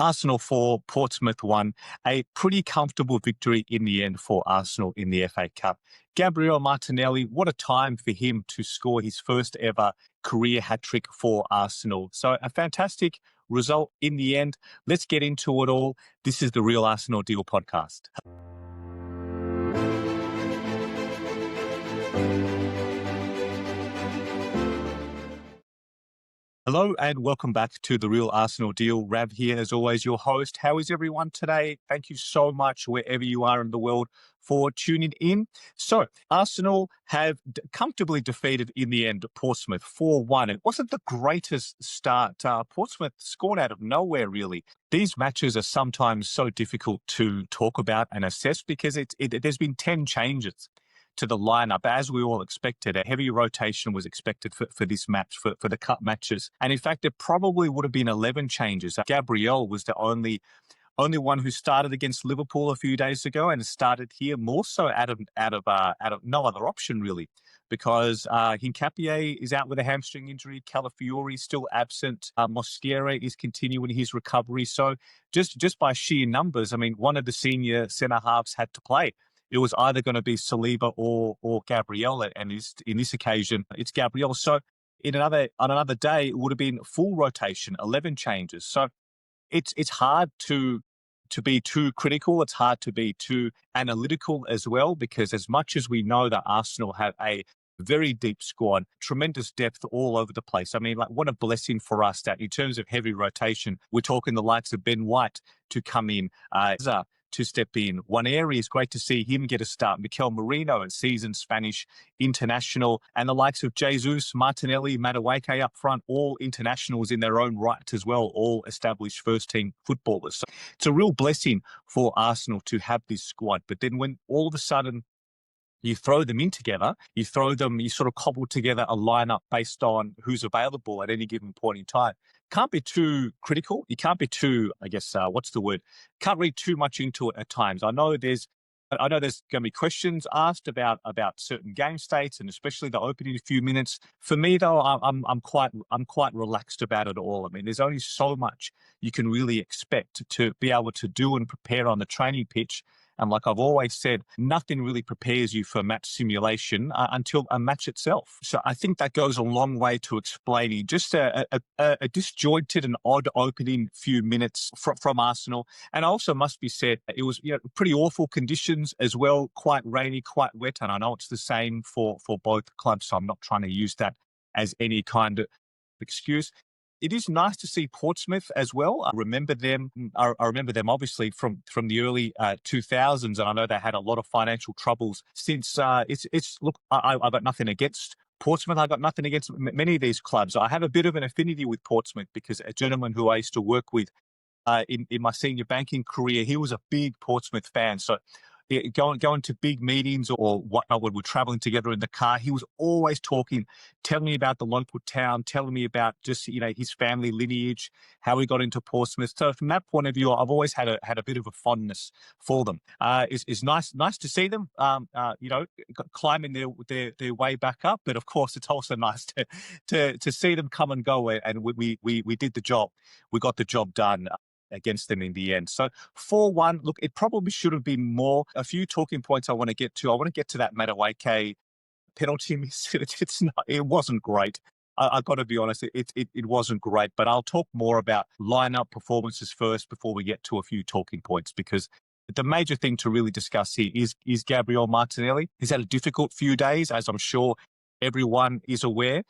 Arsenal 4, Portsmouth 1. A pretty comfortable victory in the end for Arsenal in the FA Cup. Gabriel Martinelli, what a time for him to score his first ever career hat-trick for Arsenal. So a fantastic result in the end. Let's get into it all. This is the Real Arsenal Deal podcast. Hello and welcome back to the Real Arsenal Deal. Rav here, as always, your host. How is everyone today? Thank you so much, wherever you are in the world, for tuning in. So, Arsenal have comfortably defeated, in the end, Portsmouth 4-1. It wasn't the greatest start. Portsmouth scored out of nowhere, really. These matches are sometimes so difficult to talk about and assess because there's been 10 changes to the lineup, as we all expected. A heavy rotation was expected for this match, for the cup matches. And in fact, it probably would have been 11 changes. Gabriel was the only one who started against Liverpool a few days ago and started here more so out of no other option, really, because Hincapié is out with a hamstring injury. Calafiori is still absent. Mosquera is continuing his recovery. So just by sheer numbers, I mean, one of the senior centre-halves had to play. It was either going to be Saliba or Gabriel, and in this occasion, it's Gabriel. So on another day, it would have been full rotation, 11 changes. So it's hard to be too critical. It's hard to be too analytical as well, because as much as we know that Arsenal have a very deep squad, tremendous depth all over the place. I mean, like, what a blessing for us that in terms of heavy rotation, we're talking the likes of Ben White to come in, to step in. One area is great to see him get a start. Mikel Merino, a seasoned Spanish international, and the likes of Jesus, Martinelli, Madueke up front, all internationals in their own right as well, all established first-team footballers. So it's a real blessing for Arsenal to have this squad. But then when all of a sudden you throw them in together, you sort of cobble together a lineup based on who's available at any given point in time. Can't be too critical. You can't be too, can't read too much into it at times. I know there's going to be questions asked about certain game states, and especially the opening few minutes. For me, though, I'm quite relaxed about it all. I mean, there's only so much you can really expect to be able to do and prepare on the training pitch. And like I've always said, nothing really prepares you for match simulation until a match itself. So I think that goes a long way to explaining just a disjointed and odd opening few minutes from Arsenal. And also must be said, it was pretty awful conditions as well, quite rainy, quite wet. And I know it's the same for both clubs, so I'm not trying to use that as any kind of excuse. It is nice to see Portsmouth as well. I remember them obviously from the early 2000s, and I know they had a lot of financial troubles since. Look, I've got nothing against Portsmouth. I've got nothing against many of these clubs. I have a bit of an affinity with Portsmouth because a gentleman who I used to work with in my senior banking career, he was a big Portsmouth fan. So going to big meetings or whatnot when we're traveling together in the car, he was always telling me about the local town, telling me about just, his family lineage, how he got into Portsmouth. So from that point of view, I've always had a bit of a fondness for them. It's nice to see them, climbing their way back up. But of course, it's also nice to see them come and go. And we did the job. We got the job done against them in the end. So 4-1, look, it probably should have been more. A few talking points I want to get to. I want to get to that Madueke penalty miss. It wasn't great. I've got to be honest, it wasn't great, but I'll talk more about lineup performances first before we get to a few talking points, because the major thing to really discuss here is Gabriel Martinelli. He's had a difficult few days, as I'm sure everyone is aware.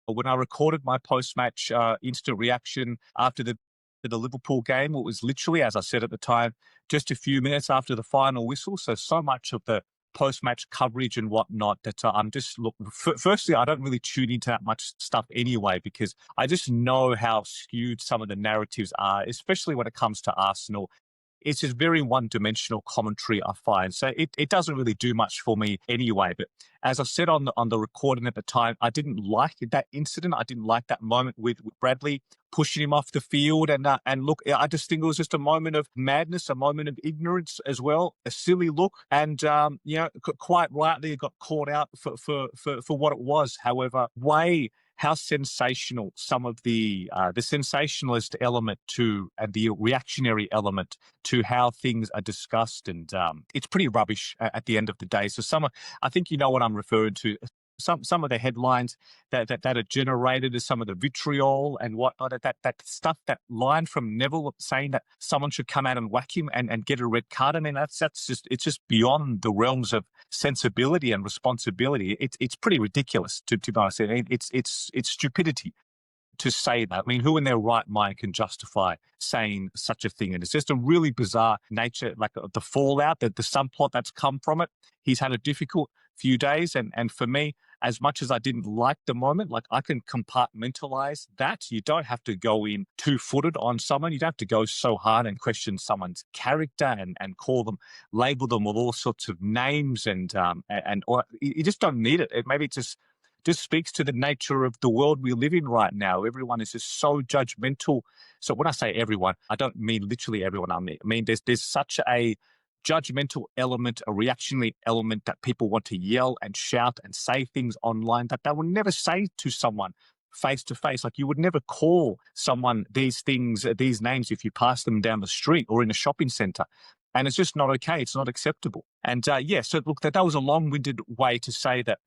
When I recorded my post-match instant reaction after the Liverpool game, it was literally, as I said at the time, just a few minutes after the final whistle. So much of the post-match coverage and whatnot that I'm just firstly, I don't really tune into that much stuff anyway, because I just know how skewed some of the narratives are, especially when it comes to Arsenal. It's just very one-dimensional commentary, I find. So it doesn't really do much for me anyway. But as I said on the recording at the time, I didn't like that incident. I didn't like that moment with Bradley pushing him off the field. And look, I just think it was just a moment of madness, a moment of ignorance as well, a silly look. And, quite rightly, it got caught out for what it was. However, way how sensational some of the sensationalist element to and the reactionary element to how things are discussed, and it's pretty rubbish at the end of the day. So I think you know what I'm referring to. Some of the headlines that are generated as some of the vitriol and whatnot, that stuff, that line from Neville saying that someone should come out and whack him and get a red card. I mean, it's just beyond the realms of sensibility and responsibility. It's pretty ridiculous to be honest. It's stupidity to say that. I mean, who in their right mind can justify saying such a thing? And it's just a really bizarre nature, like the fallout, the subplot that's come from it. He's had a difficult few days. And for me, as much as I didn't like the moment, like I can compartmentalize that. You don't have to go in two-footed on someone. You don't have to go so hard and question someone's character and call them, label them with all sorts of names or you just don't need it. Maybe it just speaks to the nature of the world we live in right now. Everyone is just so judgmental. So when I say everyone, I don't mean literally everyone. I mean there's such a judgmental element, a reactionary element that people want to yell and shout and say things online that they will never say to someone face to face. Like you would never call someone these things, these names if you pass them down the street or in a shopping center. And it's just not okay. It's not acceptable. And so look, that was a long-winded way to say that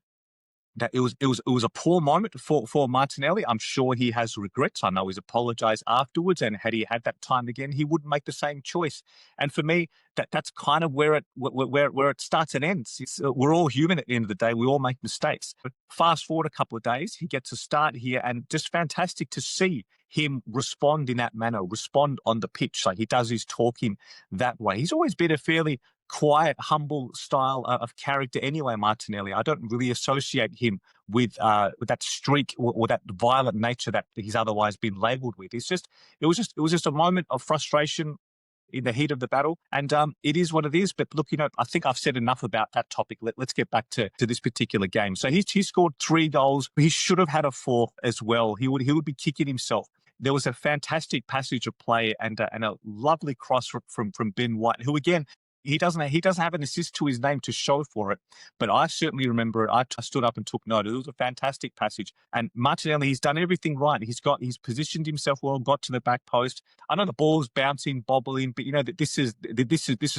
it was a poor moment for Martinelli. I'm sure he has regrets. I know he's apologized afterwards, and had he had that time again, he wouldn't make the same choice. And for me, that's kind of where it starts and ends. We're all human at the end of the day. We all make mistakes. But fast forward a couple of days, he gets a start here, and just fantastic to see him respond in that manner, respond on the pitch. Like he does his talking that way. He's always been a fairly quiet, humble style of character anyway, Martinelli. I don't really associate him with that streak or that violent nature that he's otherwise been labelled with. It was just a moment of frustration in the heat of the battle, and it is what it is. But look, I think I've said enough about that topic. Let's get back to this particular game. So he scored 3 goals. He should have had a 4th as well. He would be kicking himself. There was a fantastic passage of play and a lovely cross from Ben White, who again, he doesn't have an assist to his name to show for it, but I certainly remember it. I stood up and took note. It was a fantastic passage. And Martinelli, he's done everything right. He's positioned himself well, got to the back post. I know the ball's bouncing, bobbling, but this is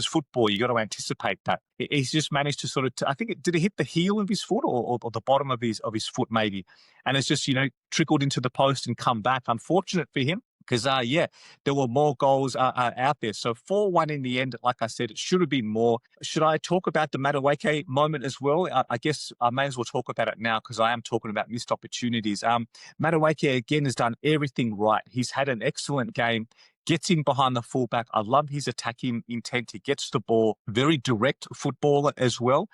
football. You got to anticipate that. He's just managed to sort of, I think, did it hit the heel of his foot or the bottom of his foot maybe? And it's just trickled into the post and come back. Unfortunate for him. Because, there were more goals out there. So 4-1 in the end, like I said, it should have been more. Should I talk about the Madueke moment as well? I guess I may as well talk about it now because I am talking about missed opportunities. Madueke, again, has done everything right. He's had an excellent game, gets in behind the fullback. I love his attacking intent. He gets the ball, very direct footballer as well.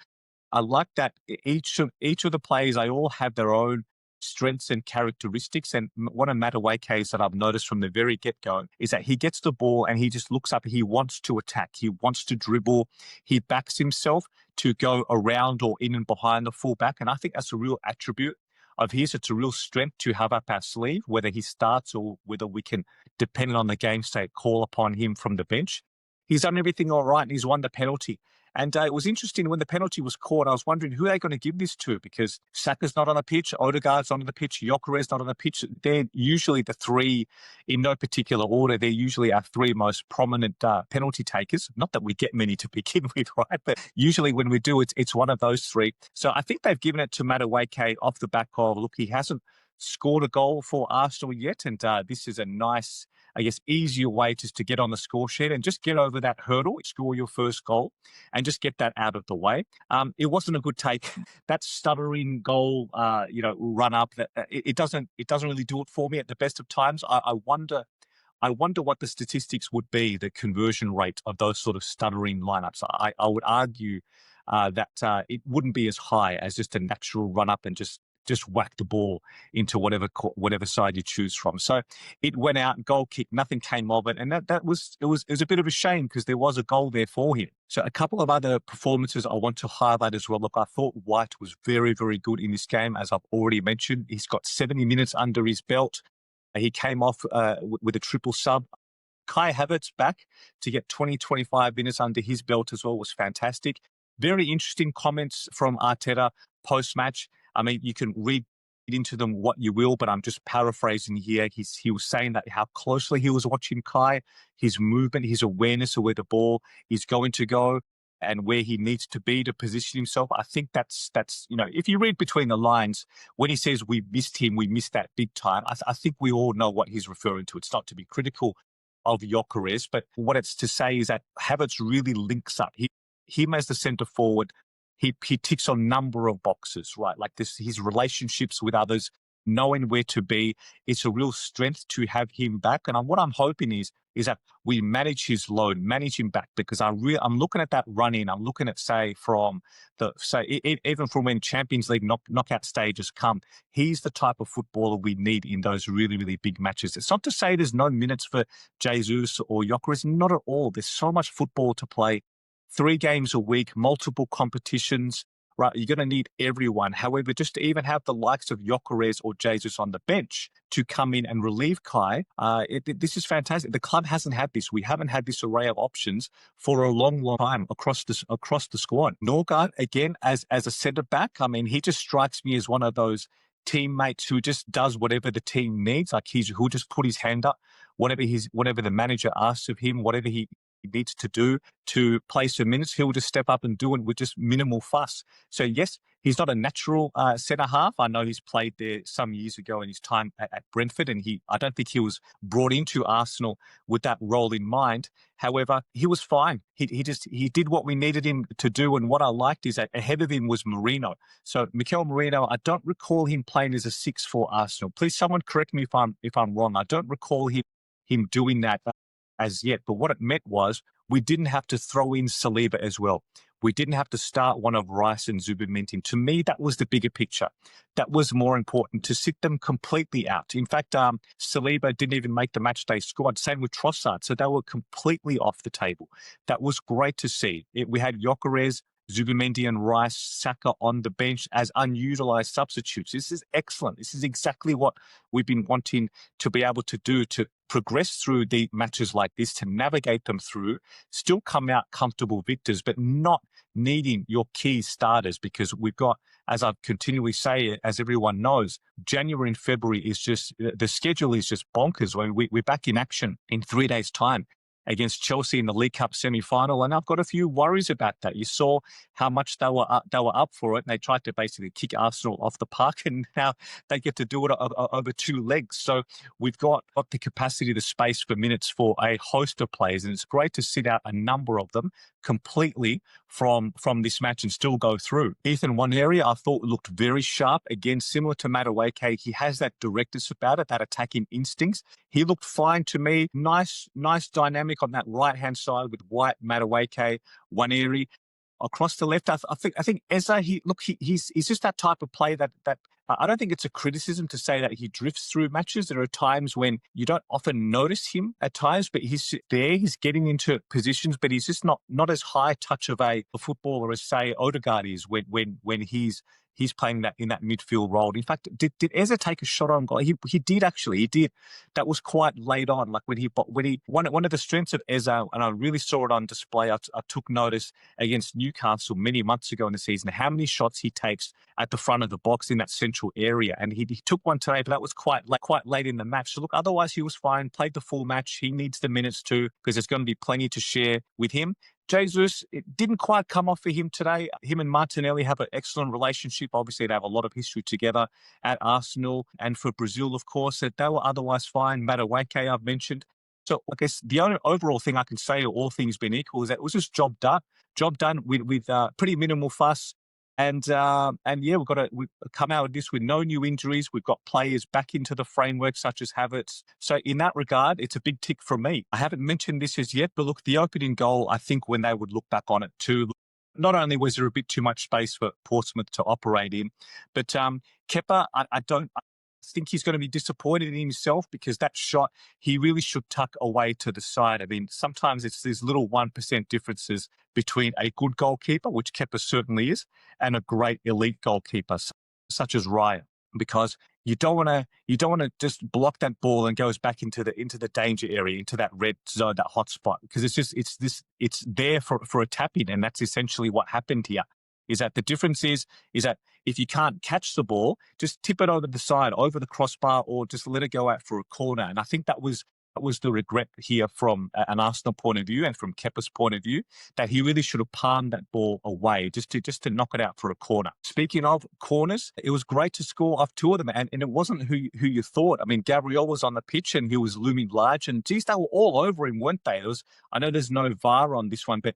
I like that each of the players, they all have their own strengths and characteristics. And one of Madueke's that I've noticed from the very get-go is that he gets the ball and he just looks up. He wants to attack. He wants to dribble. He backs himself to go around or in and behind the fullback. And I think that's a real attribute of his. It's a real strength to have up our sleeve, whether he starts or whether we can, depending on the game state, call upon him from the bench. He's done everything all right and he's won the penalty. And it was interesting when the penalty was caught, I was wondering who they're going to give this to because Saka's not on the pitch, Odegaard's not on the pitch, Gyökeres's not on the pitch. They're usually the three, in no particular order, they're usually our 3 most prominent penalty takers. Not that we get many to begin with, right? But usually when we do, it's one of those 3. So I think they've given it to Madueke off the back of, look, he hasn't scored a goal for Arsenal yet. And this is a nice, I guess, easier way just to get on the score sheet and just get over that hurdle, score your first goal and just get that out of the way. It wasn't a good take. That stuttering goal, run up, it doesn't really do it for me at the best of times. I wonder what the statistics would be, the conversion rate of those sort of stuttering lineups. I would argue that it wouldn't be as high as just a natural run up and just whack the ball into whatever side you choose from. So it went out, goal kick, nothing came of it. And it was a bit of a shame because there was a goal there for him. So a couple of other performances I want to highlight as well. Look, I thought White was very, very good in this game, as I've already mentioned. He's got 70 minutes under his belt. He came off with a triple sub. Kai Havertz back to get 20-25 minutes under his belt as well was fantastic. Very interesting comments from Arteta post-match. I mean, you can read into them what you will, but I'm just paraphrasing here. He was saying that how closely he was watching Kai, his movement, his awareness of where the ball is going to go and where he needs to be to position himself. I think that's if you read between the lines, when he says we missed him, we missed that big time, I think we all know what he's referring to. It's not to be critical of Gyökeres, but what it's to say is that Havertz really links up. Him as the centre forward, he ticks on a number of boxes, right? Like this, his relationships with others, knowing where to be. It's a real strength to have him back. And what I'm hoping is that we manage his load, manage him back, because I'm looking at that run in. I'm looking at even from when Champions League knockout stages come, he's the type of footballer we need in those really, really big matches. It's not to say there's no minutes for Jesus or Gyökeres, not at all. There's so much football to play. 3 games a week, multiple competitions, right? You're going to need everyone. However, just to even have the likes of Gyökeres or Jesus on the bench to come in and relieve Kai, this is fantastic. The club hasn't had this. We haven't had this array of options for a long, long time across the squad. Norgard, again, as a centre back, I mean, he just strikes me as one of those teammates who just does whatever the team needs. Like who'll just put his hand up, whatever the manager asks of him, whatever he needs to do to play some minutes, he'll just step up and do it with just minimal fuss. So yes, he's not a natural centre half. I know he's played there some years ago in his time at Brentford, and I don't think he was brought into Arsenal with that role in mind. However, he was fine. He did what we needed him to do, and what I liked is that ahead of him was Merino. So Mikel Merino, I don't recall him playing as a 6 for Arsenal. Please, someone correct me if I'm wrong. I don't recall him doing that as yet, but what it meant was we didn't have to throw in Saliba as well. We didn't have to start one of Rice and Zubimendi. To me, that was the bigger picture. That was more important, to sit them completely out. In fact, Saliba didn't even make the matchday squad. Same with Trossard. So they were completely off the table. That was great to see. We had Gyökeres, Zubimendi and Rice, Saka on the bench as unutilized substitutes. This is excellent. This is exactly what we've been wanting to be able to do, to progress through the matches like this, to navigate them through, still come out comfortable victors, but not needing your key starters, because we've got, as I continually say, as everyone knows, January and February the schedule is just bonkers. When we're back in action in 3 days' time against Chelsea in the League Cup semi-final, and I've got a few worries about that. You saw how much they were up for it, and they tried to basically kick Arsenal off the park, and now they get to do it over 2 legs. So we've got the capacity, the space for minutes for a host of players, and it's great to sit out a number of them completely from this match and still go through. Ethan, one area I thought looked very sharp, again, similar to Madueke. He has that directness about it, that attacking instincts. He looked fine to me. Nice dynamic on that right-hand side with White, Madueke, Waneri. Across the left, I think Eza, he's just that type of player that I don't think it's a criticism to say that he drifts through matches. There are times when you don't often notice him at times, but he's there, he's getting into positions, but he's just not as high touch of a footballer as, say, Odegaard is when he's playing that in that midfield role. In fact, did Eza take a shot on goal? He did actually. He did. That was quite late on. Like when he one of the strengths of Eza, and I really saw it on display. I took notice against Newcastle many months ago in the season how many shots he takes at the front of the box in that central area, and he took one today, but that was quite late in the match. So look, otherwise he was fine. Played the full match. He needs the minutes too, because there's going to be plenty to share with him. Jesus, it didn't quite come off for him today. Him and Martinelli have an excellent relationship. Obviously, they have a lot of history together at Arsenal and for Brazil, of course. They were otherwise fine. Madueke, I've mentioned. So I guess the only overall thing I can say, all things being equal, is that it was just job done. Job done with pretty minimal fuss. And yeah, we've come out of this with no new injuries. We've got players back into the framework, such as Havertz. So in that regard, it's a big tick from me. I haven't mentioned this as yet, but look, the opening goal, I think when they would look back on it too, not only was there a bit too much space for Portsmouth to operate in, but Kepa, I think he's going to be disappointed in himself, because that shot, he really should tuck away to the side. I mean, sometimes it's these little 1% differences between a good goalkeeper, which Kepa certainly is, and a great elite goalkeeper, such as Raya, because you don't want to just block that ball and goes back into the danger area, into that red zone, that hot spot, because it's there for a tap in, and that's essentially what happened here. is that the difference is that if you can't catch the ball, just tip it over the side, over the crossbar, or just let it go out for a corner. And I think that was the regret here from an Arsenal point of view and from Kepa's point of view, that he really should have palmed that ball away just to knock it out for a corner. Speaking of corners, it was great to score off two of them, and it wasn't who you thought. I mean, Gabriel was on the pitch and he was looming large, and geez, they were all over him, weren't they? I know there's no VAR on this one, but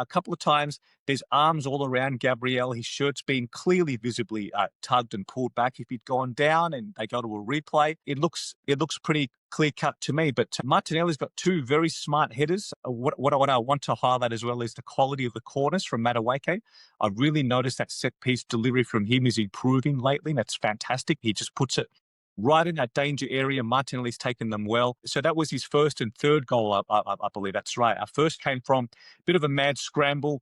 a couple of times there's arms all around Gabriel. His shirt's been clearly visibly tugged and pulled back. If he'd gone down and they go to a replay, it looks pretty clear cut to me. But Martinelli's got two very smart headers. What I want to highlight as well is the quality of the corners from Madueke. I've really noticed that set piece delivery from him is improving lately. That's fantastic. He just puts it right in that danger area. Martinelli's taken them well. So that was his first and third goal, I believe. That's right. Our first came from a bit of a mad scramble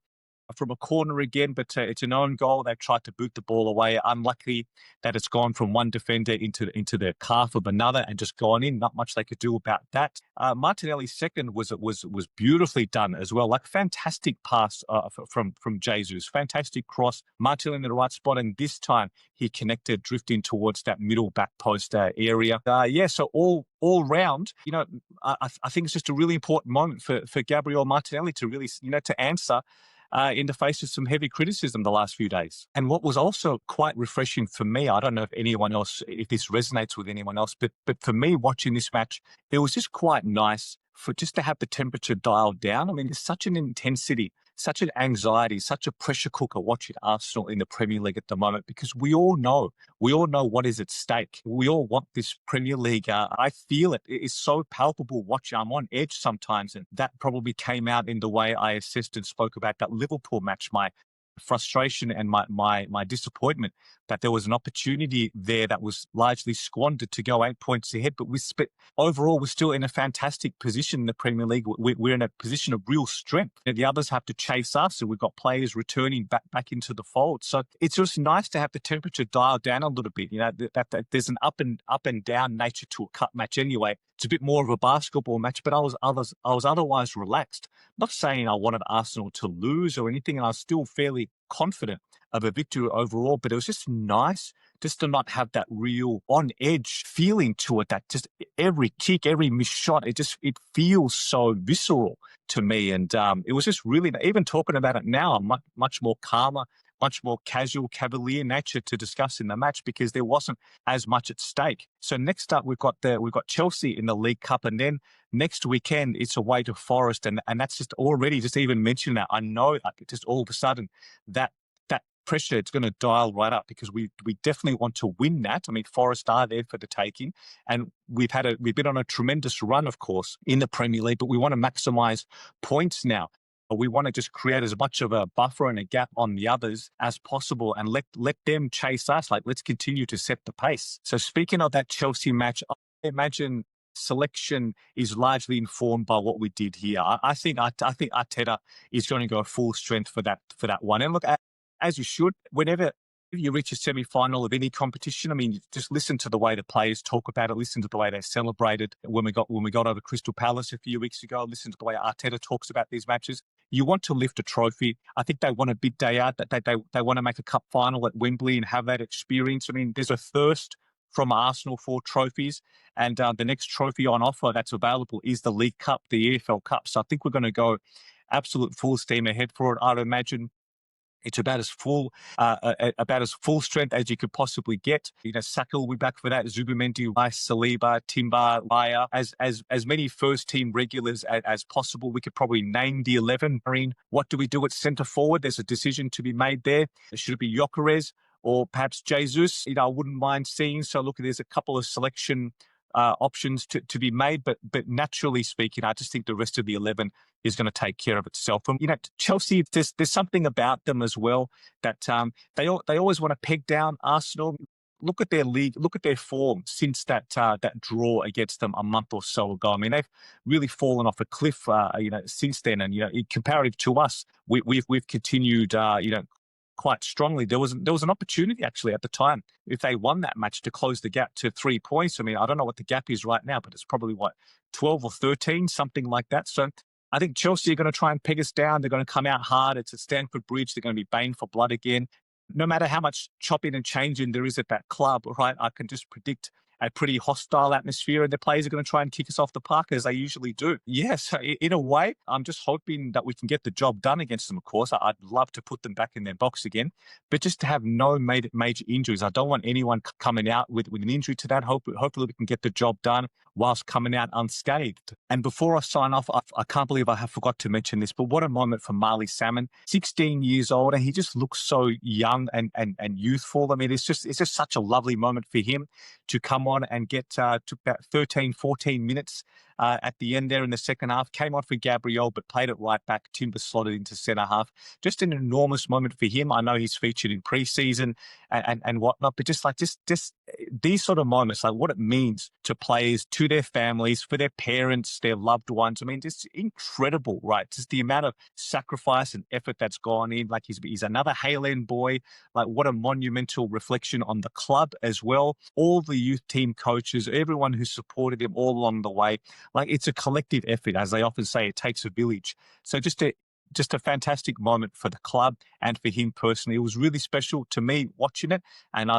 from a corner again, but it's an own goal. They've tried to boot the ball away. Unlucky that it's gone from one defender into the calf of another and just gone in. Not much they could do about that. Martinelli's second was beautifully done as well. Like fantastic pass from Jesus. Fantastic cross. Martinelli in the right spot, and this time he connected, drifting towards that middle back post area. So all round, I think it's just a really important moment for Gabriel Martinelli to really, to answer in the face of some heavy criticism the last few days. And what was also quite refreshing for me, I don't know if this resonates with anyone else, but for me watching this match, it was just quite nice for just to have the temperature dialed down. I mean, there's such an intensity, such an anxiety, such a pressure cooker watching Arsenal in the Premier League at the moment, because we all know what is at stake. We all want this Premier League. I feel it. It is so palpable watching. I'm on edge sometimes, and that probably came out in the way I assessed and spoke about that Liverpool match, my frustration and my disappointment that there was an opportunity there that was largely squandered to go 8 points ahead. But overall, we're still in a fantastic position in the Premier League. We're in a position of real strength. The others have to chase us, and we've got players returning back into the fold. So it's just nice to have the temperature dialed down a little bit. That there's an up and down nature to a cup match anyway. It's a bit more of a basketball match, but I was otherwise relaxed. Not saying I wanted Arsenal to lose or anything, and I was still fairly confident of a victory overall, but it was just nice just to not have that real on edge feeling to it, that just every kick, every missed shot, it feels so visceral to me. And it was just really, even talking about it now, I'm much more calmer, much more casual, cavalier nature to discuss in the match because there wasn't as much at stake. So next up, we've got Chelsea in the League Cup, and then next weekend it's away to Forest, and that's just already, just even mentioning that, I know like just all of a sudden that pressure, it's going to dial right up because we definitely want to win that. I mean, Forest are there for the taking, and we've been on a tremendous run, of course, in the Premier League, but we want to maximise points now. We want to just create as much of a buffer and a gap on the others as possible and let them chase us. Like, let's continue to set the pace. So speaking of that Chelsea match, I imagine selection is largely informed by what we did here. I think Arteta is going to go full strength for that one. And look, as you should, whenever you reach a semi-final of any competition, I mean, just listen to the way the players talk about it, listen to the way they celebrated when we got over Crystal Palace a few weeks ago, listen to the way Arteta talks about these matches. You want to lift a trophy. I think they want a big day out, that they want to make a cup final at Wembley and have that experience. I mean, there's a thirst from Arsenal for trophies, and the next trophy on offer that's available is the League Cup, the EFL Cup. So I think we're going to go absolute full steam ahead for it. I'd imagine it's about as full strength as you could possibly get. Saka will be back for that. Zubimendi, Rice, Saliba, Timber, Raya, as many first team regulars as possible. We could probably name the 11. Marine, what do we do at centre forward? There's a decision to be made there. Should it be Gyökeres or perhaps Jesus? I wouldn't mind seeing. So look, there's a couple of selection options to be made, but naturally speaking, I just think the rest of the 11 is going to take care of itself. And Chelsea, there's something about them as well that they always want to peg down Arsenal. Look at their league, look at their form since that draw against them a month or so ago. I mean, they've really fallen off a cliff, since then. And comparative to us, we've continued, quite strongly. There was an opportunity actually at the time, if they won that match, to close the gap to 3 points. I mean, I don't know what the gap is right now, but it's probably 12 or 13, something like that. So I think Chelsea are going to try and peg us down. They're going to come out hard. It's at Stamford Bridge. They're going to be baying for blood again. No matter how much chopping and changing there is at that club, right, I can just predict a pretty hostile atmosphere, and the players are going to try and kick us off the park as they usually do. Yes, so in a way, I'm just hoping that we can get the job done against them, of course. I'd love to put them back in their box again, but just to have no major injuries. I don't want anyone coming out with an injury to that. Hopefully we can get the job done whilst coming out unscathed. And before I sign off, I can't believe I have forgot to mention this, but what a moment for Marley Salmon, 16 years old, and he just looks so young and youthful. I mean, it's just such a lovely moment for him to come on and get took about 13, 14 minutes at the end there in the second half. Came on for Gabriel, but played it right back. Timber slotted into centre half. Just an enormous moment for him. I know he's featured in pre-season and whatnot, but just these sort of moments, like what it means to players, to their families, for their parents, their loved ones. I mean, just incredible, right? Just the amount of sacrifice and effort that's gone in. Like he's another Hale End boy. Like what a monumental reflection on the club as well. All the youth team coaches, everyone who supported him all along the way. Like it's a collective effort, as they often say, it takes a village. So just a fantastic moment for the club and for him personally. It was really special to me watching it. And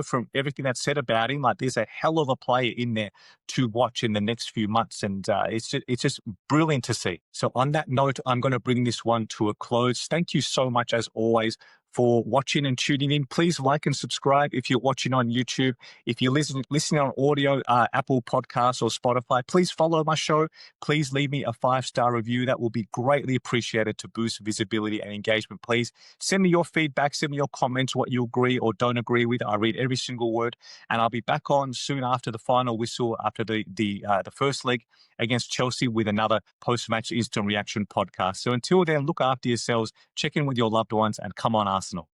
from everything that's said about him, like there's a hell of a player in there to watch in the next few months. And it's just brilliant to see. So on that note, I'm going to bring this one to a close. Thank you so much, as always, for watching and tuning in. Please like and subscribe if you're watching on YouTube. If you're listening on audio, Apple Podcasts or Spotify, please follow my show. Please leave me a 5-star review. That will be greatly appreciated to boost visibility and engagement. Please send me your feedback, send me your comments, what you agree or don't agree with. I read every single word, and I'll be back on soon after the final whistle, after the first leg against Chelsea, with another post-match instant reaction podcast. So until then, look after yourselves, check in with your loved ones, and come on, Arsenal.